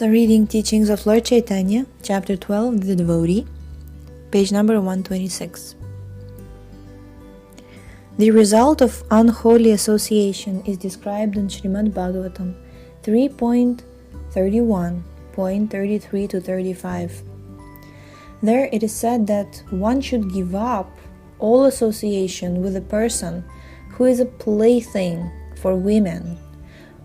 So reading Teachings of Lord Chaitanya, Chapter 12, The Devotee, page number 126. The result of unholy association is described in Srimad Bhagavatam 3.31.33 to 35. There it is said that one should give up all association with a person who is a plaything for women,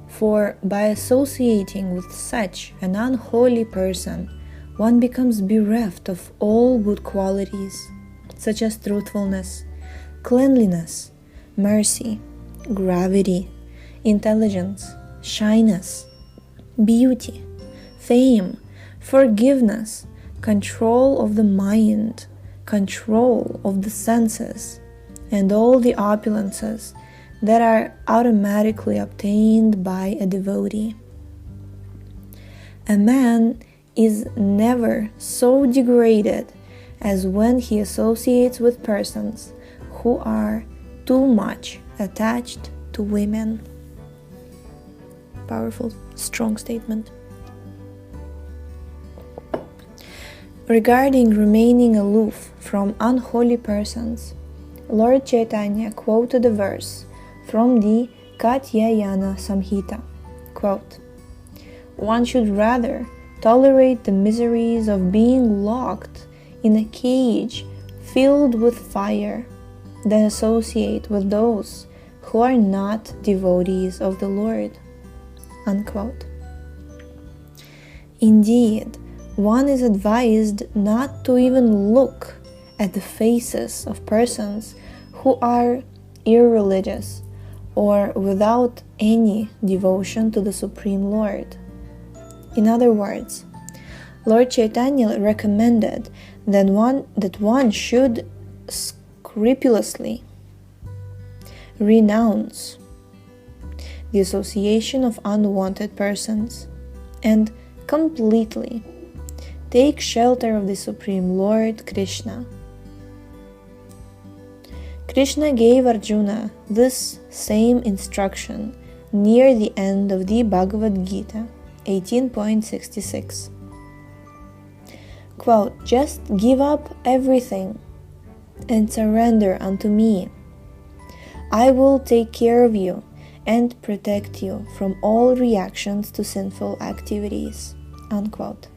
for by associating with such an unholy person, one becomes bereft of all good qualities, such as truthfulness, cleanliness, mercy, gravity, intelligence, shyness, beauty, fame, forgiveness, control of the mind, control of the senses, and all the opulences that are automatically obtained by a devotee. A man is never so degraded as when he associates with persons who are too much attached to women. Powerful, strong statement. Regarding remaining aloof from unholy persons, Lord Chaitanya quoted a verse from the Katyayana-samhita. Quote, "One should rather tolerate the miseries of being locked in a cage filled with fire than associate with those who are not devotees of the Lord." Unquote. Indeed, one is advised not to even look at the faces of persons who are irreligious or without any devotion to the Supreme Lord. In other words, Lord Chaitanya recommended that one should scrupulously renounce the association of unwanted persons and completely take shelter of the Supreme Lord Kṛṣṇa. Kṛṣṇa gave Arjuna this same instruction near the end of the Bhagavad Gita 18.66. Quote, "Just give up everything and surrender unto me. I will take care of you and protect you from all reactions to sinful activities." Unquote.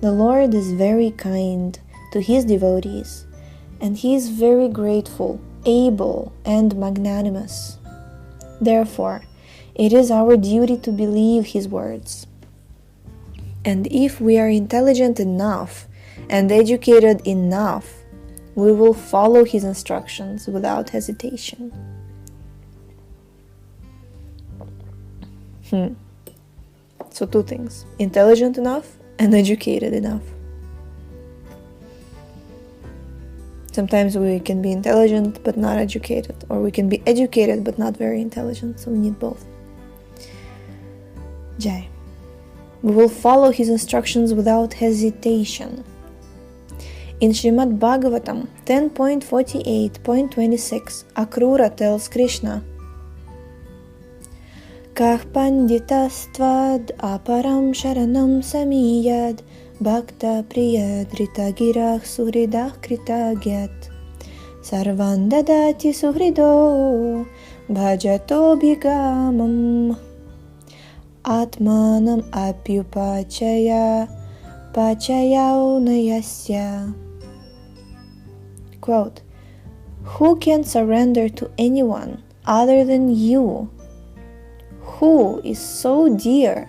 The Lord is very kind to His devotees, and He is very grateful, able, and magnanimous. Therefore, it is our duty to believe His words. And if we are intelligent enough and educated enough, we will follow His instructions without hesitation. So two things: intelligent enough and educated enough. Sometimes we can be intelligent but not educated, or we can be educated but not very intelligent, so we need both. Jai. We will follow His instructions without hesitation. In Srimad Bhagavatam 10.48.26, Akrura tells Kṛṣṇa, "Kah panditastvad aparam sharanam samiyad bhakta priya drita girah suhridah kritagyat sarvan dadati suhrido bhajato bhigamam atmanam apyupachaya pachayaunayasya." Quote, "Who can surrender to anyone other than you? Who is so dear?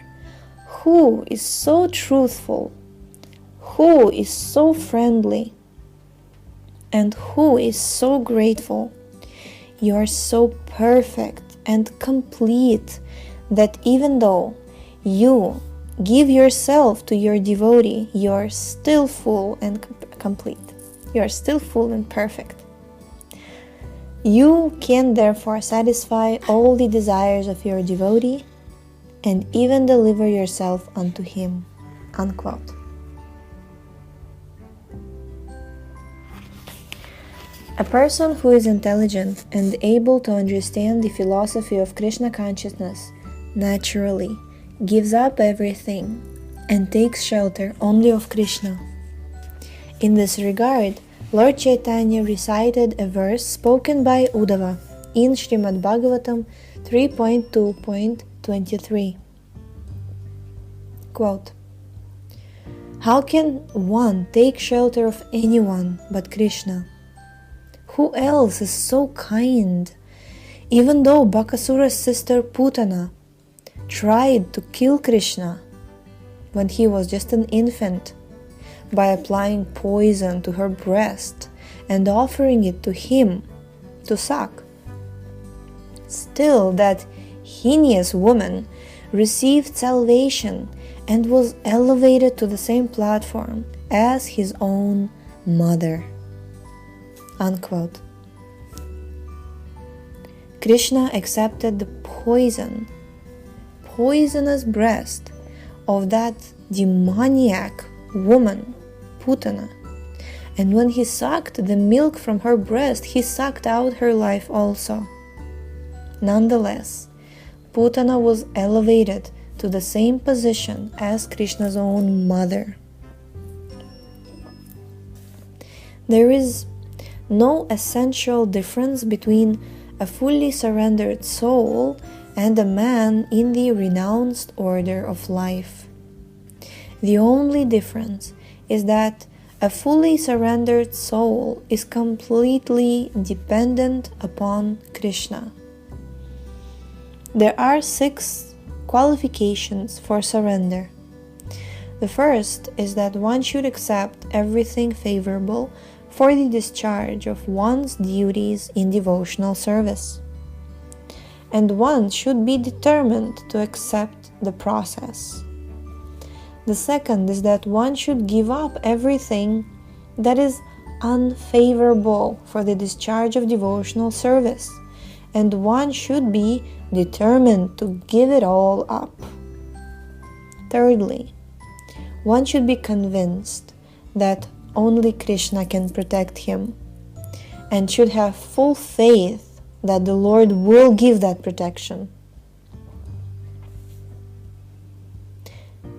Who is so truthful? Who is so friendly? And who is so grateful? You are so perfect and complete that even though you give yourself to your devotee, you are still full and complete. You are still full and perfect. You can therefore satisfy all the desires of your devotee and even deliver yourself unto him." Unquote. A person who is intelligent and able to understand the philosophy of Krishna consciousness naturally gives up everything and takes shelter only of Kṛṣṇa. In this regard, Lord Chaitanya recited a verse spoken by Uddhava in Srimad Bhagavatam 3.2.23. Quote, "How can one take shelter of anyone but Kṛṣṇa? Who else is so kind? Even though Bakasura's sister Putana tried to kill Kṛṣṇa when he was just an infant by applying poison to her breast and offering it to him to suck, still that heinous woman received salvation and was elevated to the same platform as his own mother." Unquote. Kṛṣṇa accepted the poisonous breast of that demoniac woman, Putana, and when he sucked the milk from her breast, he sucked out her life also. Nonetheless, Putana was elevated to the same position as Krishna's own mother. There is no essential difference between a fully surrendered soul and a man in the renounced order of life. The only difference is that a fully surrendered soul is completely dependent upon Kṛṣṇa. There are 6 qualifications for surrender. The first is that one should accept everything favorable for the discharge of one's duties in devotional service, and one should be determined to accept the process. The second is that one should give up everything that is unfavorable for the discharge of devotional service, and one should be determined to give it all up. Thirdly, one should be convinced that only Kṛṣṇa can protect him, and should have full faith that the Lord will give that protection.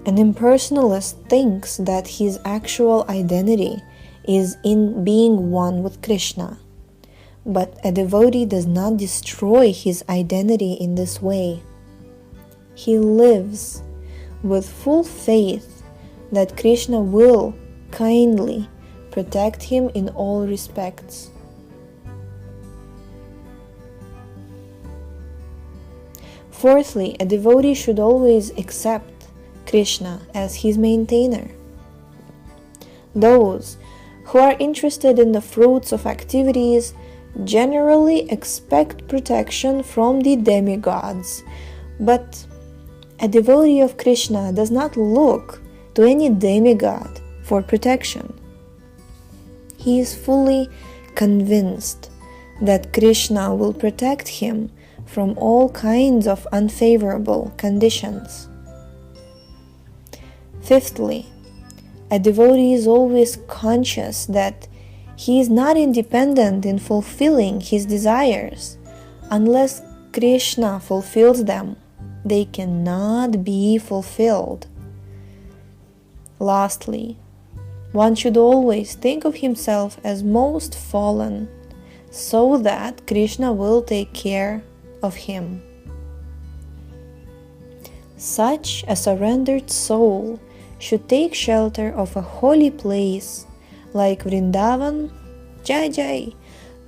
An impersonalist thinks that his actual identity is in being one with Kṛṣṇa, but a devotee does not destroy his identity in this way. He lives with full faith that Kṛṣṇa will kindly protect him in all respects. Fourthly, a devotee should always accept Kṛṣṇa as his maintainer. Those who are interested in the fruits of activities generally expect protection from the demigods, but a devotee of Kṛṣṇa does not look to any demigod for protection. He is fully convinced that Kṛṣṇa will protect him from all kinds of unfavorable conditions. Fifthly, a devotee is always conscious that he is not independent in fulfilling his desires. Unless Kṛṣṇa fulfills them, they cannot be fulfilled. Lastly, one should always think of himself as most fallen, so that Kṛṣṇa will take care of him. Such a surrendered soul should take shelter of a holy place like Vrindavan, Jai Jai,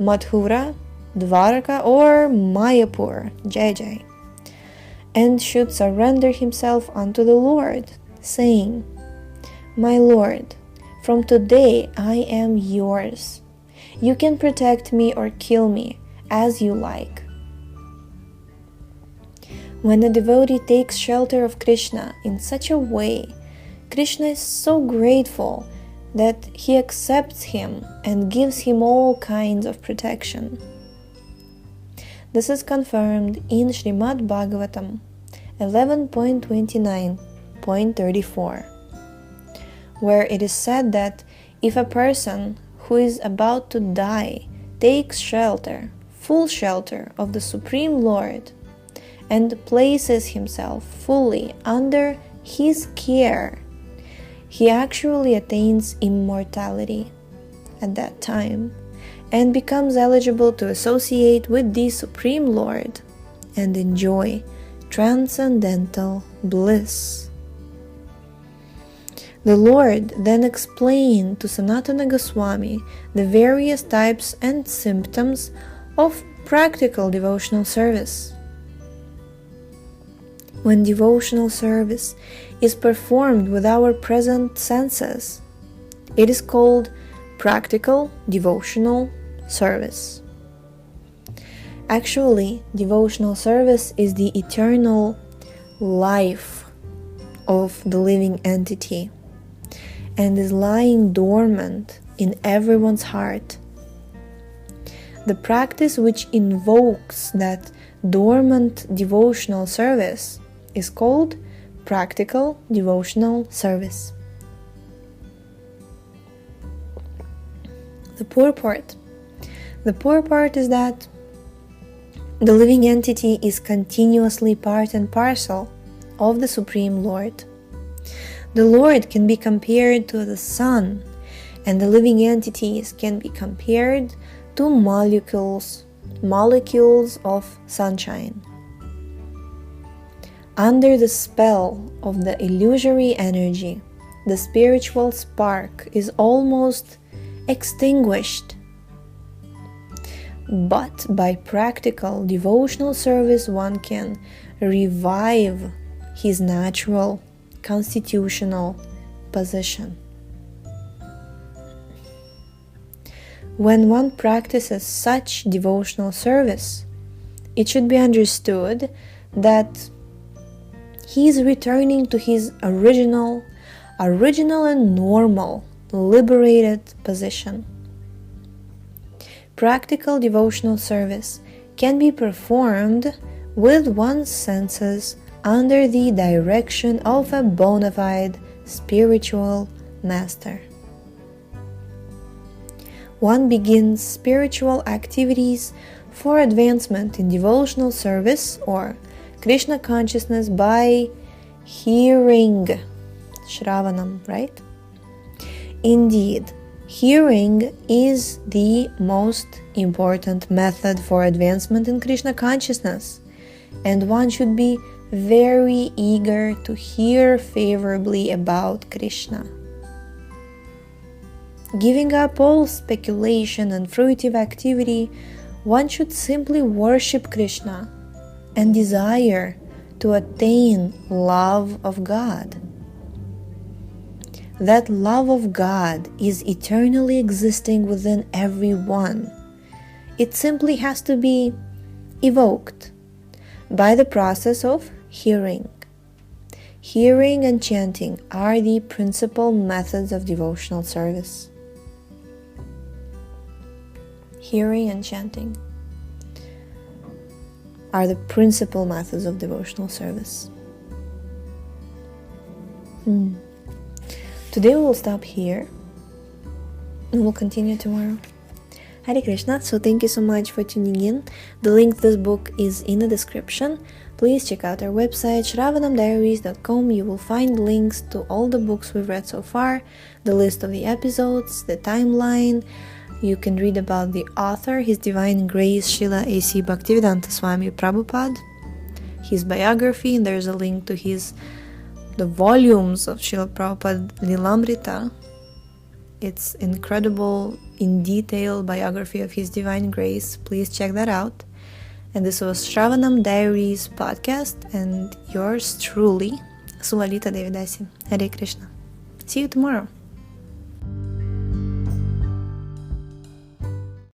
Mathura, Dwarka or Mayapur, Jai Jai, and should surrender himself unto the Lord, saying, "My Lord, from today I am yours. You can protect me or kill me as you like." When a devotee takes shelter of Kṛṣṇa in such a way, Kṛṣṇa is so grateful that he accepts him and gives him all kinds of protection. This is confirmed in Srimad Bhagavatam 11.29.34, where it is said that if a person who is about to die takes shelter, full shelter of the Supreme Lord, and places himself fully under his care, he actually attains immortality at that time and becomes eligible to associate with the Supreme Lord and enjoy transcendental bliss. The Lord then explained to Sanatana Goswami the various types and symptoms of practical devotional service. When devotional service is performed with our present senses, it is called practical devotional service. Actually, devotional service is the eternal life of the living entity and is lying dormant in everyone's heart. The practice which invokes that dormant devotional service is called practical devotional service. The purport. The purport is that the living entity is continuously part and parcel of the Supreme Lord. The Lord can be compared to the sun, and the living entities can be compared to molecules of sunshine. Under the spell of the illusory energy, the spiritual spark is almost extinguished. But by practical devotional service, one can revive his natural constitutional position. When one practices such devotional service, it should be understood that he is returning to his original and normal, liberated position. Practical devotional service can be performed with one's senses under the direction of a bona fide spiritual master. One begins spiritual activities for advancement in devotional service or Kṛṣṇa consciousness by hearing, Shravanam, right? Indeed, hearing is the most important method for advancement in Kṛṣṇa consciousness, and one should be very eager to hear favorably about Kṛṣṇa. Giving up all speculation and fruitive activity, one should simply worship Kṛṣṇa and desire to attain love of God. That love of God is eternally existing within everyone. It simply has to be evoked by the process of hearing. Hearing and chanting are the principal methods of devotional service. Hearing and chanting are the principal methods of devotional service. Today we will stop here and we'll continue tomorrow. Hare Krishna. So thank you so much for tuning in. The link to this book is in the description. Please check out our website shravanamdiaries.com. You will find links to all the books we've read so far, the list of the episodes, the timeline. You can read about the author, His Divine Grace Srila A.C. Bhaktivedanta Swami Prabhupada, his biography, and there's a link to the volumes of Srila Prabhupada Lilamrita. It's incredible, in detail biography of His Divine Grace. Please check that out. And this was Shravanam Diaries podcast, and yours truly, Sulalita Devidasi. Hare Krishna. See you tomorrow.